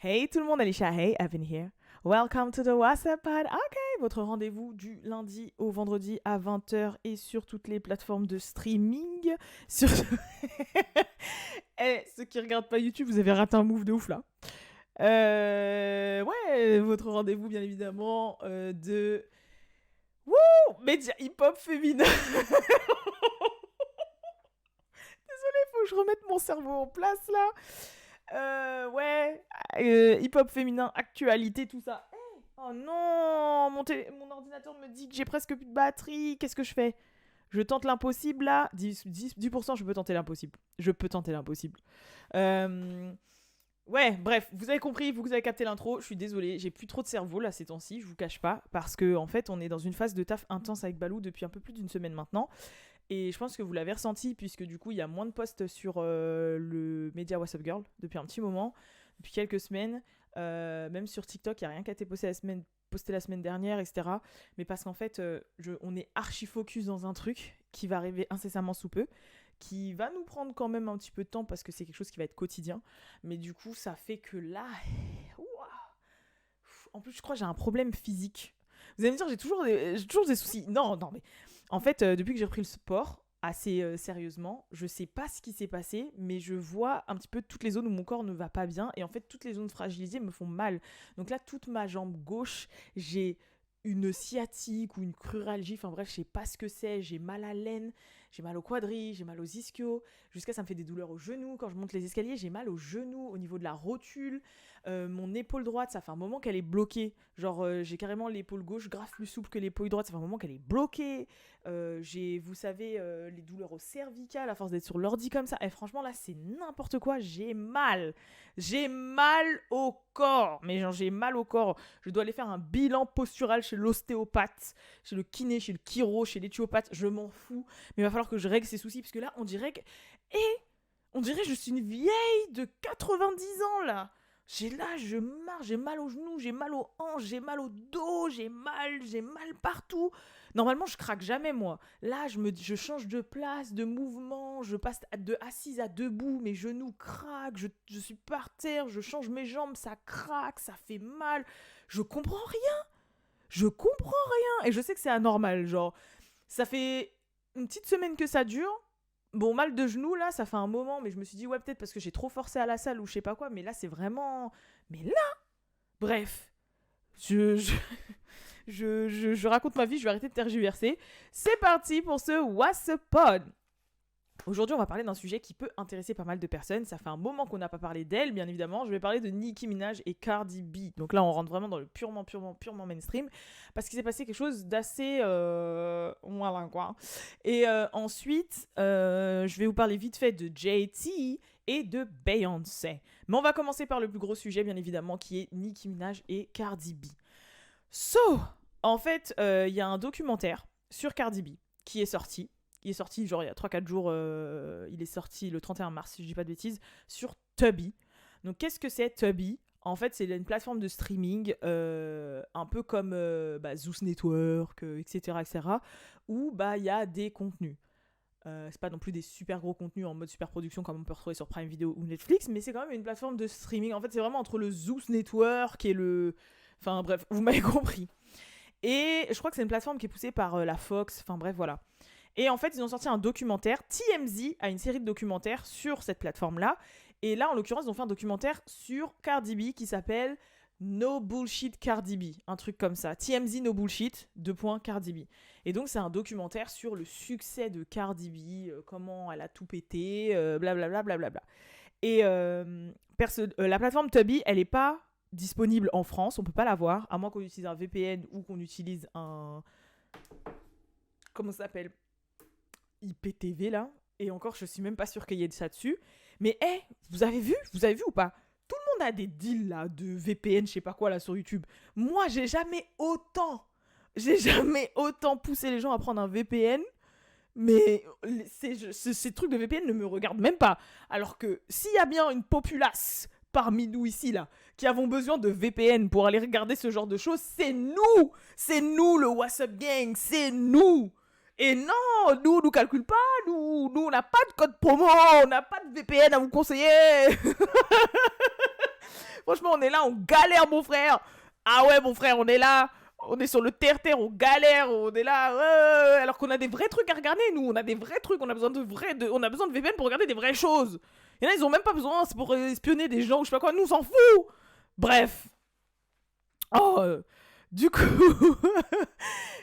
Hey tout le monde, Alicia, hey, Evan here. Welcome to the WhatsApp Pod. Ok, votre rendez-vous du lundi au vendredi à 20h et sur toutes les plateformes de streaming. Sur... ceux qui regardent pas YouTube, vous avez raté un move de ouf là. Ouais, votre rendez-vous bien évidemment de... Wouh, média hip-hop féminin. Désolée, faut que je remette mon cerveau en place là. Hip-hop féminin, actualité, tout ça. Oh non, mon ordinateur me dit que j'ai presque plus de batterie. Qu'est-ce que je fais? Je tente l'impossible là. 10%, je peux tenter l'impossible. Je peux tenter l'impossible. Ouais, bref, vous avez compris, vous avez capté l'intro. Je suis désolée, j'ai plus trop de cerveau là ces temps-ci, je vous cache pas. Parce que en fait, on est dans une phase de taf intense avec Balou depuis un peu plus d'une semaine maintenant. Et je pense que vous l'avez ressenti, puisque du coup, il y a moins de posts sur le média WhatsApp Girl depuis un petit moment, depuis quelques semaines. Même sur TikTok, il n'y a rien qui a été posté la semaine dernière, etc. Mais parce qu'en fait, on est archi focus dans un truc qui va arriver incessamment sous peu, qui va nous prendre quand même un petit peu de temps parce que c'est quelque chose qui va être quotidien. Mais du coup, ça fait que là... En plus, je crois que j'ai un problème physique. Vous allez me dire, j'ai toujours des soucis. Non, mais... En fait, depuis que j'ai repris le sport, assez sérieusement, je sais pas ce qui s'est passé, mais je vois un petit peu toutes les zones où mon corps ne va pas bien. Et en fait, toutes les zones fragilisées me font mal. Donc là, toute ma jambe gauche, j'ai une sciatique ou une cruralgie. Enfin bref, je sais pas ce que c'est. J'ai mal à l'aine, j'ai mal au quadri, j'ai mal aux ischios. Jusqu'à ça me fait des douleurs aux genoux. Quand je monte les escaliers, j'ai mal aux genoux, au niveau de la rotule. Mon épaule droite, ça fait un moment qu'elle est bloquée. Genre, j'ai carrément l'épaule gauche grave plus souple que l'épaule droite. Ça fait un moment qu'elle est bloquée. J'ai, vous savez, les douleurs au cervical à force d'être sur l'ordi comme ça. Et franchement, là, c'est n'importe quoi. J'ai mal. J'ai mal au corps. Mais genre, j'ai mal au corps. Je dois aller faire un bilan postural chez l'ostéopathe, chez le kiné, chez le chiro, chez l'éthiopathe. Je m'en fous. Mais il va falloir que je règle ces soucis. Parce que là, on dirait que... on dirait que je suis une vieille de 90 ans, là. Je marche, j'ai mal aux genoux, j'ai mal aux hanches, j'ai mal au dos, j'ai mal partout. Normalement, je craque jamais, moi. Là, je change de place, de mouvement, je passe de assise à debout, mes genoux craquent, je suis par terre, je change mes jambes, ça craque, ça fait mal. Je comprends rien. Je comprends rien. Et je sais que c'est anormal, genre, ça fait une petite semaine que ça dure. Bon, mal de genoux, là, ça fait un moment, mais je me suis dit, ouais, peut-être parce que j'ai trop forcé à la salle ou je sais pas quoi, mais là, c'est vraiment... Mais là Bref, je raconte ma vie, je vais arrêter de tergiverser. C'est parti pour ce What's Up Pod. Aujourd'hui, on va parler d'un sujet qui peut intéresser pas mal de personnes. Ça fait un moment qu'on n'a pas parlé d'elle, bien évidemment. Je vais parler de Nicki Minaj et Cardi B. Donc là, on rentre vraiment dans le purement mainstream. Parce qu'il s'est passé quelque chose d'assez... Voilà, quoi. Et ensuite, je vais vous parler vite fait de JT et de Beyoncé. Mais on va commencer par le plus gros sujet, bien évidemment, qui est Nicki Minaj et Cardi B. En fait, y a un documentaire sur Cardi B qui est sorti. Il est sorti genre il y a 3-4 jours, il est sorti le 31 mars, si je dis pas de bêtises, sur Tubi. Donc qu'est-ce que c'est Tubi? En fait, c'est une plateforme de streaming, un peu comme Zeus Network, etc., où il y a des contenus. C'est pas non plus des super gros contenus en mode super production comme on peut retrouver sur Prime Video ou Netflix, mais c'est quand même une plateforme de streaming. En fait, c'est vraiment entre le Zeus Network et le... Enfin bref, vous m'avez compris. Et je crois que c'est une plateforme qui est poussée par la Fox, enfin bref, voilà. Et en fait, ils ont sorti un documentaire. TMZ a une série de documentaires sur cette plateforme-là. Et là, en l'occurrence, ils ont fait un documentaire sur Cardi B qui s'appelle No Bullshit Cardi B. Un truc comme ça. TMZ No Bullshit, Cardi B. Et donc, c'est un documentaire sur le succès de Cardi B, comment elle a tout pété, blablabla. Et la plateforme Tubi, elle n'est pas disponible en France. On peut pas la voir, à moins qu'on utilise un VPN ou qu'on utilise un... Comment ça s'appelle ? IPTV là, et encore je suis même pas sûre qu'il y ait de ça dessus, mais vous avez vu ou pas, tout le monde a des deals là de VPN, je sais pas quoi là sur YouTube. Moi j'ai jamais autant poussé les gens à prendre un VPN, mais ces trucs de VPN ne me regardent même pas, alors que s'il y a bien une populace parmi nous ici là qui avons besoin de VPN pour aller regarder ce genre de choses, c'est nous le WhatsApp Gang, c'est nous. Et non, nous calcule pas, nous on n'a pas de code promo, on n'a pas de VPN à vous conseiller. Franchement, on est là, on galère, mon frère. Ah ouais, mon frère, on est là. On est sur le terre-terre, on galère, on est là. Alors qu'on a des vrais trucs à regarder, nous. On a des vrais trucs, on a besoin de on a besoin de VPN pour regarder des vraies choses. Il y en a, ils ont même pas besoin, c'est pour espionner des gens ou je sais pas quoi. Nous, on s'en fout. Bref. Du coup,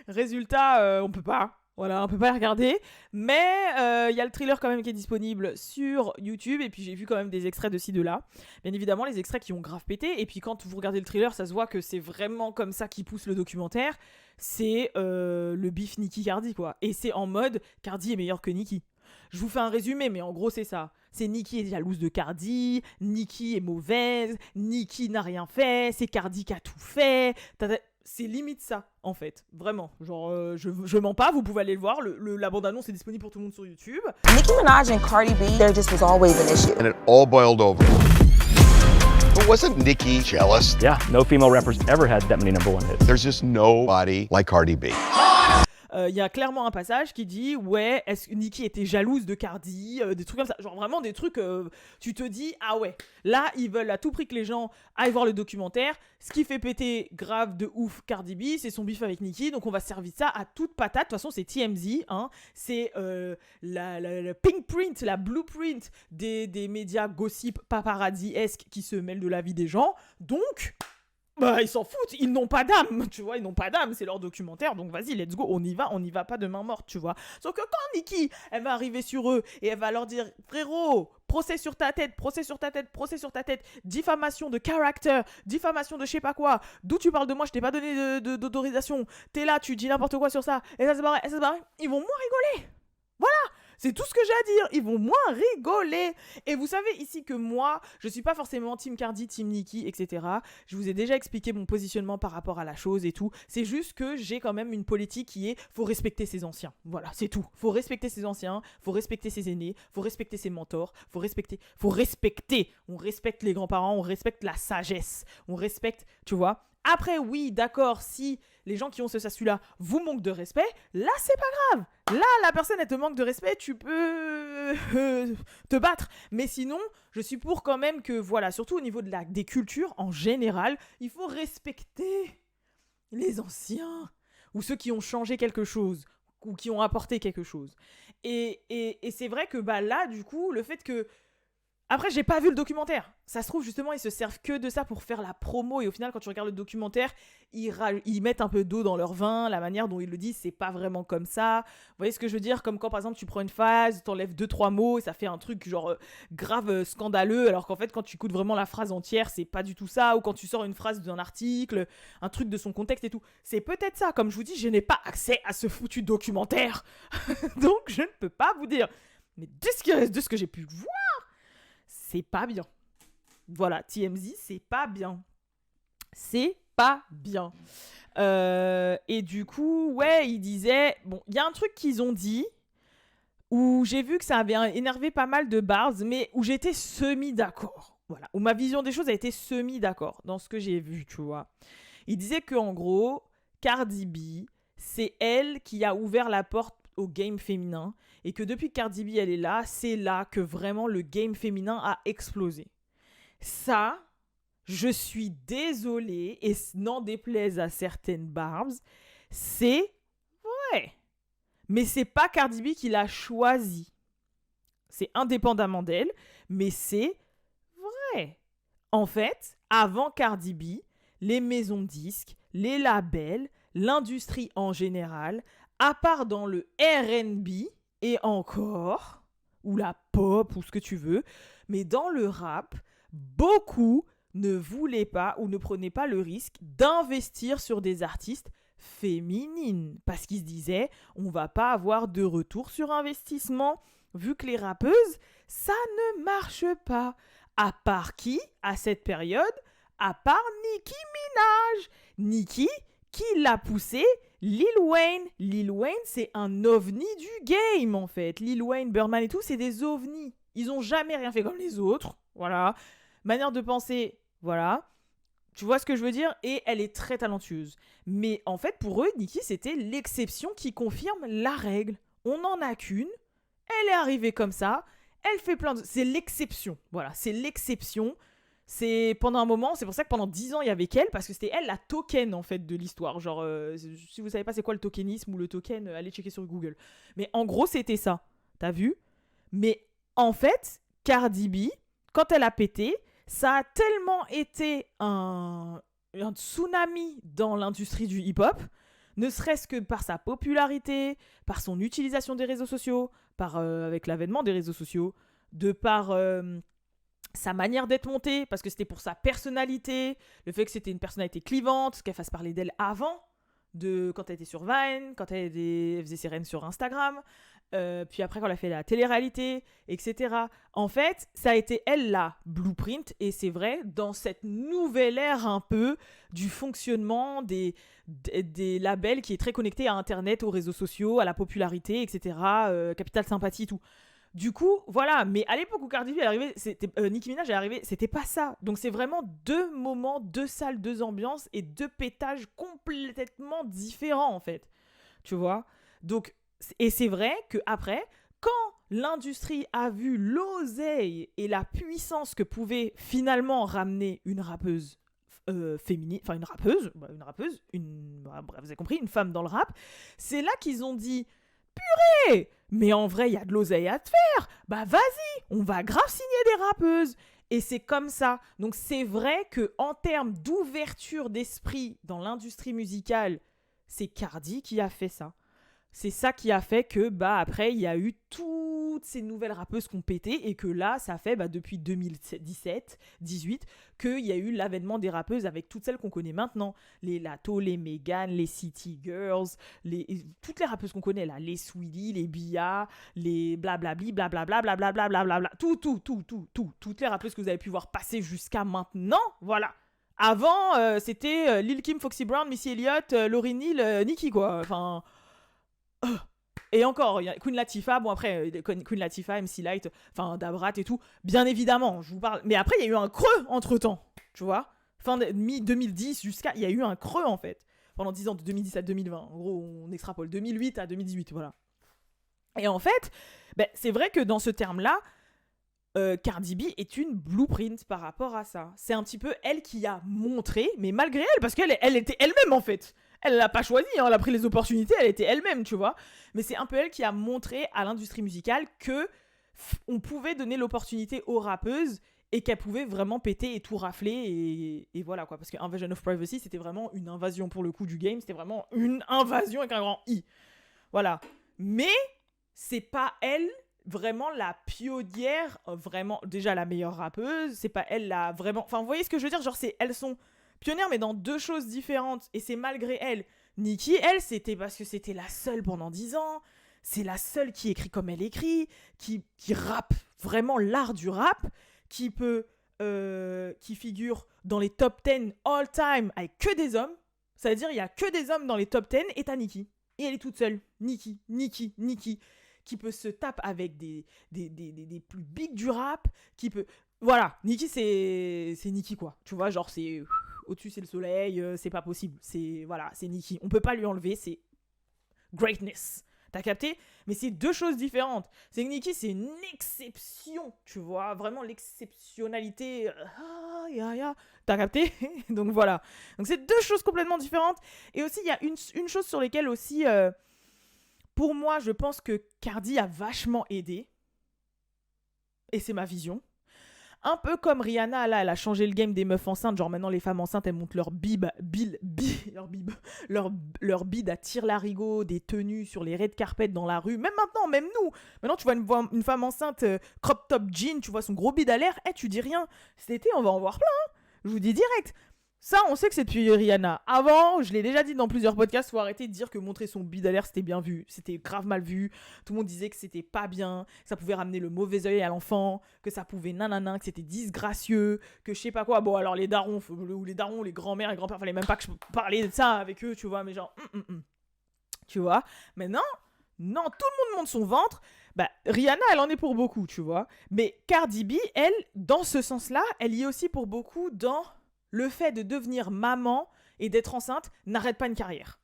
résultat, on peut pas. Voilà, on peut pas les regarder. Mais il y a le thriller quand même qui est disponible sur YouTube. Et puis j'ai vu quand même des extraits de ci, de là. Bien évidemment, les extraits qui ont grave pété. Et puis quand vous regardez le thriller, ça se voit que c'est vraiment comme ça qui pousse le documentaire. C'est le beef Nicki Cardi, quoi. Et c'est en mode Cardi est meilleur que Nicki. Je vous fais un résumé, mais en gros, c'est ça. C'est Nicki est jalouse de Cardi, Nicki est mauvaise, Nicki n'a rien fait, c'est Cardi qui a tout fait. C'est limite ça, en fait. Vraiment. Genre, je mens pas, vous pouvez aller le voir. La bande-annonce est disponible pour tout le monde sur YouTube. Nicki Minaj and Cardi B, there just was always an issue. And it all boiled over. But wasn't Nicki jealous? Yeah, no female rappers ever had that many #1 hits. There's just nobody like Cardi B. Il y a clairement un passage qui dit ouais, est-ce que Nicki était jalouse de Cardi, des trucs comme ça, genre vraiment des trucs tu te dis ah ouais, là ils veulent à tout prix que les gens aillent voir le documentaire. Ce qui fait péter grave de ouf Cardi B, c'est son bif avec Nicki, donc on va servir ça à toute patate. De toute façon c'est TMZ, hein. C'est la pink print, la blueprint des médias gossip paparazzi-esque qui se mêlent de la vie des gens, donc bah, ils s'en foutent, ils n'ont pas d'âme, tu vois, ils n'ont pas d'âme, c'est leur documentaire, donc vas-y, let's go, on y va pas de main morte, tu vois. Sauf que quand Nicki, elle va arriver sur eux et elle va leur dire, frérot, procès sur ta tête, procès sur ta tête, procès sur ta tête, diffamation de character, diffamation de je sais pas quoi, d'où tu parles de moi, je t'ai pas donné d'autorisation, t'es là, tu dis n'importe quoi sur ça, et ça se barre, ils vont moins rigoler. Voilà. C'est tout ce que j'ai à dire. Ils vont moins rigoler. Et vous savez ici que moi, je suis pas forcément team Cardi, team Nicki, etc. Je vous ai déjà expliqué mon positionnement par rapport à la chose et tout. C'est juste que j'ai quand même une politique qui est faut respecter ses anciens. Voilà, c'est tout. Faut respecter ses anciens, faut respecter ses aînés, faut respecter ses mentors, faut respecter. On respecte les grands-parents, on respecte la sagesse, on respecte, tu vois. Après, oui, d'accord, si les gens qui ont ce statut-là vous manquent de respect, là, c'est pas grave. Là, la personne, elle te manque de respect, tu peux te battre. Mais sinon, je suis pour quand même que, voilà, surtout au niveau des cultures, en général, il faut respecter les anciens ou ceux qui ont changé quelque chose ou qui ont apporté quelque chose. Et c'est vrai que bah, là, du coup, le fait que... Après, j'ai pas vu le documentaire. Ça se trouve, justement, ils se servent que de ça pour faire la promo. Et au final, quand tu regardes le documentaire, ils mettent un peu d'eau dans leur vin. La manière dont ils le disent, c'est pas vraiment comme ça. Vous voyez ce que je veux dire? Comme quand, par exemple, tu prends une phrase, t'enlèves 2-3 mots et ça fait un truc genre grave scandaleux. Alors qu'en fait, quand tu écoutes vraiment la phrase entière, c'est pas du tout ça. Ou quand tu sors une phrase d'un article, un truc de son contexte et tout. C'est peut-être ça. Comme je vous dis, je n'ai pas accès à ce foutu documentaire. Donc, je ne peux pas vous dire. Mais de ce que j'ai pu voir, c'est pas bien. Voilà, TMZ, c'est pas bien. C'est pas bien. Et du coup, ouais, il disait... Bon, il y a un truc qu'ils ont dit où j'ai vu que ça avait énervé pas mal de bars, mais où j'étais semi-d'accord. Voilà, où ma vision des choses a été semi-d'accord dans ce que j'ai vu, tu vois. Il disait qu'en gros, Cardi B, c'est elle qui a ouvert la porte au game féminin et que depuis que Cardi B elle est là, c'est là que vraiment le game féminin a explosé. Ça, je suis désolée et n'en déplaise à certaines barbs, c'est vrai. Mais c'est pas Cardi B qui l'a choisi. C'est indépendamment d'elle, mais c'est vrai. En fait, avant Cardi B, les maisons de disques, les labels, l'industrie en général, à part dans le R&B et encore, ou la pop, ou ce que tu veux, mais dans le rap, beaucoup ne voulaient pas ou ne prenaient pas le risque d'investir sur des artistes féminines. Parce qu'ils se disaient, on va pas avoir de retour sur investissement, vu que les rappeuses, ça ne marche pas. À part qui, à cette période? À part Nicki Minaj. Nicki, qui l'a poussé? Lil Wayne. Lil Wayne, c'est un ovni du game, en fait. Lil Wayne, Birdman et tout, c'est des ovnis. Ils ont jamais rien fait comme les autres. Voilà. Manière de penser, voilà. Tu vois ce que je veux dire? Et elle est très talentueuse. Mais en fait, pour eux, Nicki, c'était l'exception qui confirme la règle. On n'en a qu'une. Elle est arrivée comme ça. Elle fait plein de... C'est l'exception. Voilà, c'est l'exception. c'est pendant un moment, c'est pour ça que pendant 10 ans, il y avait qu'elle, parce que c'était elle la token, en fait, de l'histoire. Genre, si vous savez pas c'est quoi le tokenisme ou le token, allez checker sur Google. Mais en gros, c'était ça. T'as vu? Mais en fait, Cardi B, quand elle a pété, ça a tellement été un tsunami dans l'industrie du hip-hop, ne serait-ce que par sa popularité, par son utilisation des réseaux sociaux, avec l'avènement des réseaux sociaux, de par sa manière d'être montée, parce que c'était pour sa personnalité, le fait que c'était une personnalité clivante, qu'elle fasse parler d'elle avant, quand elle était sur Vine, quand elle faisait ses reines sur Instagram, puis après quand elle a fait la télé-réalité, etc. En fait, ça a été elle la blueprint, et c'est vrai, dans cette nouvelle ère un peu du fonctionnement des labels qui est très connecté à Internet, aux réseaux sociaux, à la popularité, etc. Capital sympathie, tout. Du coup, voilà, mais à l'époque où Cardi B est arrivée, Nicki Minaj est arrivée, c'était pas ça. Donc c'est vraiment 2 moments, 2 salles, 2 ambiances et 2 pétages complètement différents en fait. Tu vois? Donc, et c'est vrai que après, quand l'industrie a vu l'oseille et la puissance que pouvait finalement ramener une rappeuse féminine, enfin une rappeuse, bref, vous avez compris, une femme dans le rap, c'est là qu'ils ont dit mais en vrai, il y a de l'oseille à te faire. Bah vas-y, on va grave signer des rappeuses. Et c'est comme ça. Donc c'est vrai que en termes d'ouverture d'esprit dans l'industrie musicale, c'est Cardi qui a fait ça. C'est ça qui a fait que après, il y a eu toutes ces nouvelles rappeuses qui ont pété et que là, ça fait depuis 2017, 18, qu'il y a eu l'avènement des rappeuses avec toutes celles qu'on connaît maintenant. Les Lato, les Megan, les City Girls, toutes les rappeuses qu'on connaît là, les Sweetie, les Bia, les blablabli, blablabla, blablabla, blablabla, toutes les rappeuses que vous avez pu voir passer jusqu'à maintenant, voilà. Avant, c'était Lil Kim, Foxy Brown, Missy Elliott, Lauryn Hill, Nicki quoi, enfin... Et encore, il y a Queen Latifah, bon après, Queen Latifah, MC Lyte, enfin Dabrat et tout, bien évidemment, je vous parle. Mais après, il y a eu un creux entre-temps, tu vois. Fin de mi-2010 il y a eu un creux en fait, pendant 10 ans, de 2010 à 2020. En gros, on extrapole 2008 à 2018, voilà. Et en fait, c'est vrai que dans ce terme-là, Cardi B est une blueprint par rapport à ça. C'est un petit peu elle qui a montré, mais malgré elle, parce qu'elle était elle-même en fait. Elle l'a pas choisi, hein, elle a pris les opportunités, elle était elle-même, tu vois. Mais c'est un peu elle qui a montré à l'industrie musicale que on pouvait donner l'opportunité aux rappeuses et qu'elles pouvaient vraiment péter et tout rafler et voilà quoi. Parce que Invasion of Privacy, c'était vraiment une invasion pour le coup du game, c'était vraiment une invasion avec un grand I. Voilà. Mais c'est pas elle vraiment la pionnière, vraiment déjà la meilleure rappeuse, c'est pas elle la vraiment... Enfin, vous voyez ce que je veux dire? Genre, elles sont pionnières, mais dans 2 choses différentes, et c'est malgré elle. Nicki, elle, c'était parce que c'était la seule pendant 10 ans, c'est la seule qui écrit comme elle écrit, qui rappe vraiment l'art du rap, qui figure dans les top 10 all time avec que des hommes, c'est-à-dire il y a que des hommes dans les top 10, et t'as Nicki. Et elle est toute seule. Nicki, qui peut se taper avec des plus big du rap, qui peut... Voilà, Nicki, c'est Nicki, quoi. Tu vois, genre, c'est... Au-dessus, c'est le soleil, c'est pas possible. C'est Nicki. On peut pas lui enlever, c'est greatness. T'as capté? Mais c'est 2 choses différentes. C'est que Nicki, c'est une exception, tu vois. Vraiment, l'exceptionnalité... T'as capté? Donc, voilà. Donc, c'est 2 choses complètement différentes. Et aussi, il y a une chose sur lesquelles aussi... pour moi, je pense que Cardi a vachement aidé. Et c'est ma vision. Un peu comme Rihanna, là, elle a changé le game des meufs enceintes. Genre maintenant, les femmes enceintes, elles montent leur bide à tire-larigot, des tenues sur les red carpet dans la rue. Même maintenant, même nous. Maintenant, tu vois une femme enceinte, crop top jean, tu vois son gros bide à l'air. Tu dis rien. Cet été, on va en voir plein. Hein. Je vous dis direct. Ça, on sait que c'est depuis Rihanna. Avant, je l'ai déjà dit dans plusieurs podcasts, faut arrêter de dire que montrer son bide à l'air, c'était bien vu. C'était grave mal vu. Tout le monde disait que c'était pas bien, que ça pouvait ramener le mauvais œil à l'enfant, que ça pouvait nanana, que c'était disgracieux, que je sais pas quoi. Bon, alors les darons, les grands-mères et grands-pères, fallait même pas que je parlais de ça avec eux, tu vois, mais genre... Tu vois. Maintenant, non, tout le monde monte son ventre. Rihanna, elle en est pour beaucoup, tu vois. Mais Cardi B, elle, dans ce sens-là, elle y est aussi pour beaucoup dans... Le fait de devenir maman et d'être enceinte n'arrête pas une carrière.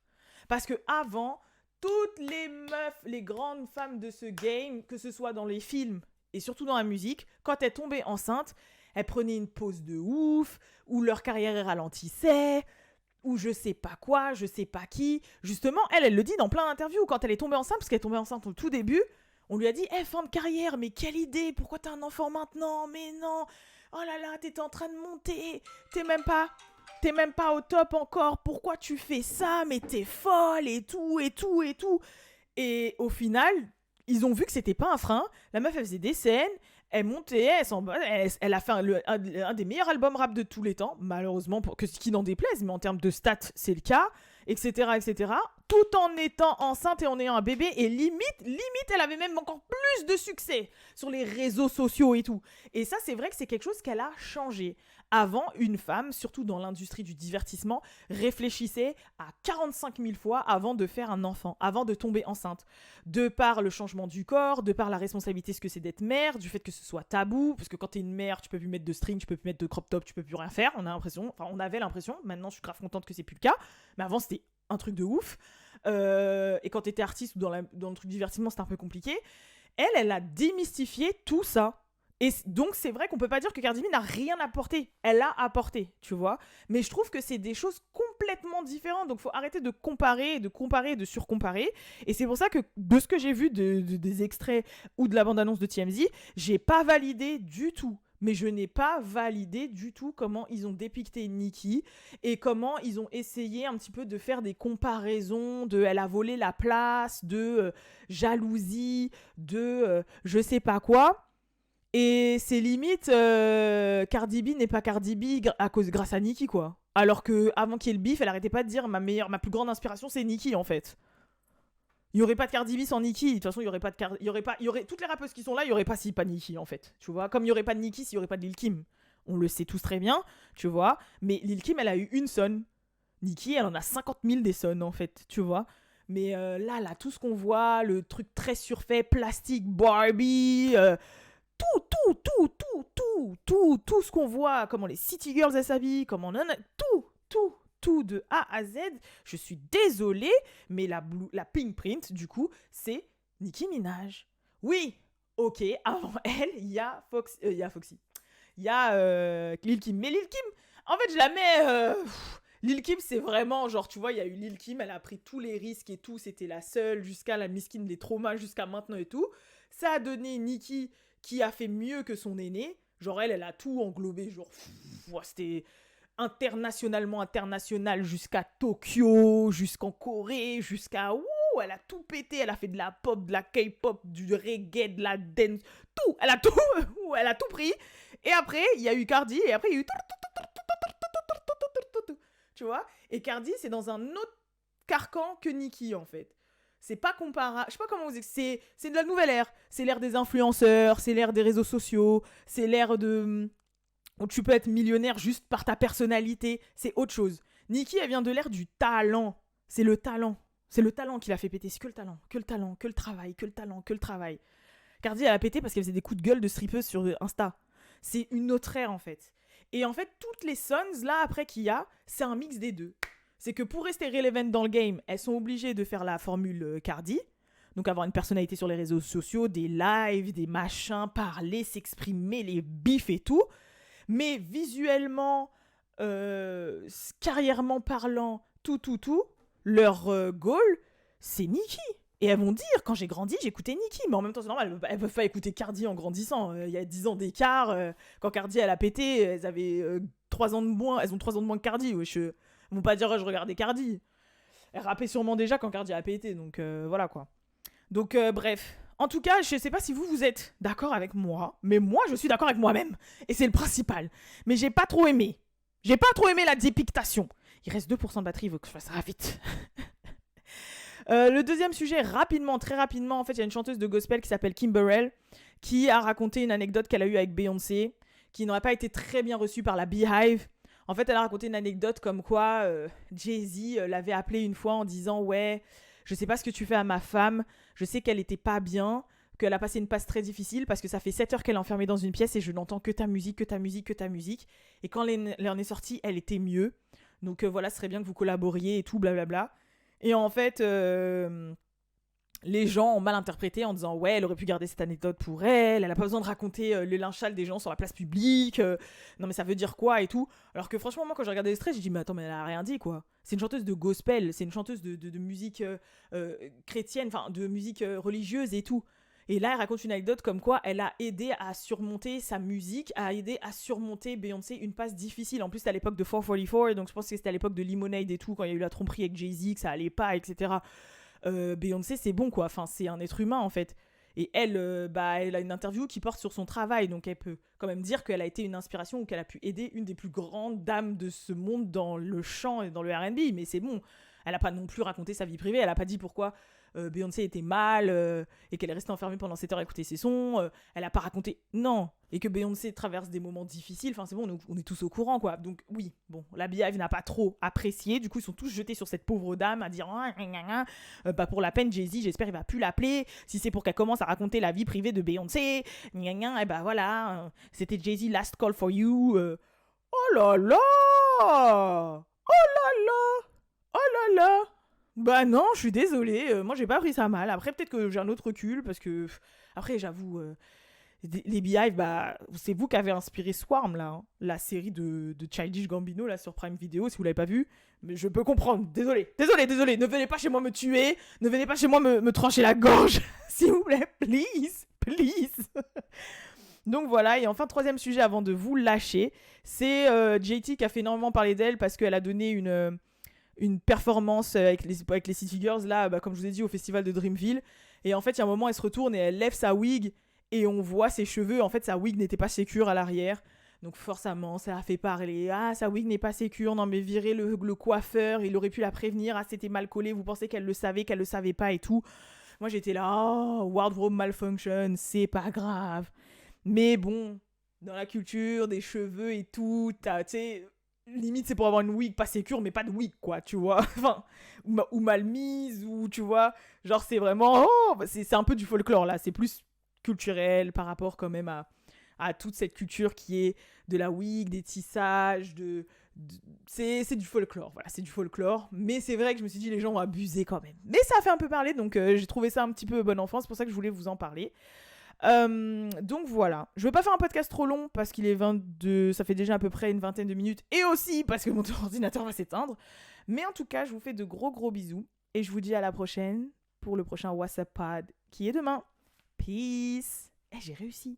Parce que avant, toutes les meufs, les grandes femmes de ce game, que ce soit dans les films et surtout dans la musique, quand elles tombaient enceintes, elles prenaient une pause de ouf, ou leur carrière ralentissait, ou je sais pas quoi, je sais pas qui. Justement, elle le dit dans plein d'interviews, quand elle est tombée enceinte, parce qu'elle est tombée enceinte au tout début, on lui a dit, fin de carrière, mais quelle idée, pourquoi t'as un enfant maintenant? Mais non, oh là là, t'étais en train de monter, t'es même pas au top encore, pourquoi tu fais ça? Mais t'es folle, et tout, et tout, et tout. Et au final, ils ont vu que c'était pas un frein, la meuf, elle faisait des scènes, elle montait, elle a fait un des meilleurs albums rap de tous les temps, malheureusement, pour que ce qui n'en déplaise, mais en termes de stats, c'est le cas, etc., etc., tout en étant enceinte et en ayant un bébé, et limite, elle avait même encore plus de succès sur les réseaux sociaux et tout. Et ça, c'est vrai que c'est quelque chose qu'elle a changé. Avant, une femme, surtout dans l'industrie du divertissement, réfléchissait à 45 000 fois avant de faire un enfant, avant de tomber enceinte. De par le changement du corps, de par la responsabilité ce que c'est d'être mère, du fait que ce soit tabou, parce que quand t'es une mère, tu peux plus mettre de string, tu peux plus mettre de crop top, tu peux plus rien faire. On avait l'impression, maintenant je suis grave contente que c'est plus le cas, mais avant c'était un truc de ouf. Et quand t'étais artiste ou dans le truc divertissement, c'était un peu compliqué. Elle a démystifié tout ça. Et donc, c'est vrai qu'on peut pas dire que Cardi B n'a rien apporté. Elle a apporté, tu vois. Mais je trouve que c'est des choses complètement différentes. Donc, faut arrêter de comparer, de surcomparer. Et c'est pour ça que, de ce que j'ai vu des extraits ou de la bande-annonce de TMZ, j'ai pas validé du tout. Mais je n'ai pas validé du tout comment ils ont dépicté Nicki et comment ils ont essayé un petit peu de faire des comparaisons de elle a volé la place, de jalousie, de je sais pas quoi. Et c'est limite, Cardi B n'est pas Cardi B grâce à Nicki, quoi. Alors que avant qu'il y ait le bif, elle arrêtait pas de dire ma plus grande inspiration, c'est Nicki, en fait. Il y aurait pas de Cardi B sans Nicki. De toute façon, il y aurait toutes les rappeuses qui sont là, il y aurait pas si pas Nicki, en fait. Tu vois, comme il y aurait pas de Nicki, s'il y aurait pas de Lil Kim. On le sait tous très bien, tu vois. Mais Lil Kim, elle a eu une sonne. Nicki, elle en a 50 000 des sonnes, en fait, tu vois. Mais là, tout ce qu'on voit, le truc très surfait, plastique, Barbie, tout ce qu'on voit, comment les City Girls elles s'habillent, comment tout de A à Z, je suis désolée, mais la Pink Print, du coup, c'est Nicki Minaj. Oui, ok, avant elle, il y a Foxy. Il y a Lil Kim. Mais Lil Kim, en fait, je la mets... Lil Kim, c'est vraiment, genre, tu vois, il y a eu Lil Kim, elle a pris tous les risques et tout, c'était la seule, jusqu'à la miskine des traumas, jusqu'à maintenant et tout. Ça a donné Nicki qui a fait mieux que son aîné. Genre, elle a tout englobé, genre, c'était international, jusqu'à Tokyo, jusqu'en Corée, jusqu'à... elle a tout pété, elle a fait de la pop, de la K-pop, du reggae, de la dance, tout, elle a tout pris. Et après, il y a eu Cardi, et après, il y a eu... Tu vois? Et Cardi, c'est dans un autre carcan que Nicki, en fait. C'est pas comparable. Je sais pas comment vous expliquer. C'est de la nouvelle ère. C'est l'ère des influenceurs, c'est l'ère des réseaux sociaux, c'est l'ère de... où tu peux être millionnaire juste par ta personnalité. C'est autre chose. Nicki, elle vient de l'ère du talent. C'est le talent. C'est le talent qui l'a fait péter. C'est que le talent, que le travail. Cardi, elle a pété parce qu'elle faisait des coups de gueule de strippeuse sur Insta. C'est une autre ère, en fait. Et en fait, toutes les sons, là, après qu'il y a, c'est un mix des deux. C'est que pour rester relevant dans le game, elles sont obligées de faire la formule Cardi. Donc avoir une personnalité sur les réseaux sociaux, des lives, des machins, parler, s'exprimer, les bifs et tout. Mais visuellement, carrièrement parlant, tout, leur goal, c'est Nicki. Et elles vont dire, quand j'ai grandi, j'écoutais Nicki. Mais en même temps, c'est normal, elles peuvent pas écouter Cardi en grandissant. Il y a 10 ans d'écart. Quand Cardi, elle a pété, elles avaient 3 ans de moins. Elles ont 3 ans de moins que Cardi. Wesh. Elles vont pas dire, je regardais Cardi. Elle rappait sûrement déjà quand Cardi a pété. Donc voilà quoi. Donc bref. En tout cas, je sais pas si vous êtes d'accord avec moi. Mais moi, je suis d'accord avec moi-même. Et c'est le principal. Mais j'ai pas trop aimé. La dépictation. Il reste 2% de batterie, il faut que je fasse ça vite. Le deuxième sujet, très rapidement, en fait, il y a une chanteuse de gospel qui s'appelle Kim Burrell qui a raconté une anecdote qu'elle a eue avec Beyoncé, qui n'aurait pas été très bien reçue par la Beehive. En fait, elle a raconté une anecdote comme quoi Jay-Z l'avait appelée une fois en disant « Ouais, je sais pas ce que tu fais à ma femme, je sais qu'elle était pas bien, qu'elle a passé une passe très difficile parce que ça fait 7 heures qu'elle est enfermée dans une pièce et je n'entends que ta musique. Et quand elle en est sortie, elle était mieux. Donc voilà, ce serait bien que vous collaboriez et tout, blablabla. » Et en fait, les gens ont mal interprété en disant ouais, elle aurait pu garder cette anecdote pour elle, elle a pas besoin de raconter le lynchage des gens sur la place publique, non mais ça veut dire quoi et tout. Alors que franchement, moi quand j'ai regardé l'extrait, j'ai dit mais attends, mais elle a rien dit quoi. C'est une chanteuse de gospel, c'est une chanteuse de musique chrétienne, enfin de musique religieuse et tout. Et là, elle raconte une anecdote comme quoi elle a aidé à surmonter sa musique, a aidé à surmonter Beyoncé une passe difficile. En plus, c'était à l'époque de 444, donc je pense que c'était à l'époque de Lemonade et tout, quand il y a eu la tromperie avec Jay-Z, que ça allait pas, etc. Beyoncé, c'est bon quoi, enfin, c'est un être humain en fait. Et elle, elle a une interview qui porte sur son travail, donc elle peut quand même dire qu'elle a été une inspiration ou qu'elle a pu aider une des plus grandes dames de ce monde dans le chant et dans le R&B, mais c'est bon. Elle a pas non plus raconté sa vie privée, elle a pas dit pourquoi Beyoncé était mal et qu'elle est restée enfermée pendant 7 heures à écouter ses sons, elle a pas raconté, non, et que Beyoncé traverse des moments difficiles, enfin c'est bon, on est tous au courant quoi, donc oui, bon, la Beehive n'a pas trop apprécié, du coup ils sont tous jetés sur cette pauvre dame à dire pour la peine Jay-Z, j'espère il va plus l'appeler, si c'est pour qu'elle commence à raconter la vie privée de Beyoncé, et voilà, c'était Jay-Z last call for you, oh là là, oh là là, oh là là. Bah non, je suis désolée, moi j'ai pas pris ça mal. Après peut-être que j'ai un autre recul parce que après j'avoue les Beehive, bah c'est vous qui avez inspiré Swarm là, hein, la série de Childish Gambino là sur Prime Video si vous l'avez pas vu, mais je peux comprendre. Désolée, ne venez pas chez moi me tuer, ne venez pas chez moi me trancher la gorge, s'il vous plaît, please. Donc voilà, et enfin troisième sujet avant de vous lâcher, c'est JT qui a fait énormément parler d'elle parce qu'elle a donné une performance avec les City Girls, là, comme je vous ai dit, au festival de Dreamville. Et en fait, il y a un moment, elle se retourne et elle lève sa wig et on voit ses cheveux. En fait, sa wig n'était pas sécure à l'arrière. Donc forcément, ça a fait parler. Ah, sa wig n'est pas sécure. Non, mais virez le coiffeur. Il aurait pu la prévenir. Ah, c'était mal collé. Vous pensez qu'elle le savait pas et tout. Moi, j'étais là, oh, wardrobe malfunction, c'est pas grave. Mais bon, dans la culture, des cheveux et tout, tu sais... Limite, c'est pour avoir une wig pas sécure, mais pas de wig, quoi, tu vois. Enfin, ou mal mise, ou tu vois. Genre, c'est vraiment. Oh, c'est un peu du folklore, là. C'est plus culturel par rapport, quand même, à toute cette culture qui est de la wig, des tissages, c'est du folklore, voilà, c'est du folklore. Mais c'est vrai que je me suis dit, les gens ont abusé quand même. Mais ça a fait un peu parler, donc j'ai trouvé ça un petit peu bon enfant. C'est pour ça que je voulais vous en parler. Donc voilà, je vais pas faire un podcast trop long parce qu'il est 22, ça fait déjà à peu près une vingtaine de minutes et aussi parce que mon ordinateur va s'éteindre. Mais en tout cas, je vous fais de gros bisous et je vous dis à la prochaine pour le prochain WhatsApp Pod qui est demain. Peace. J'ai réussi.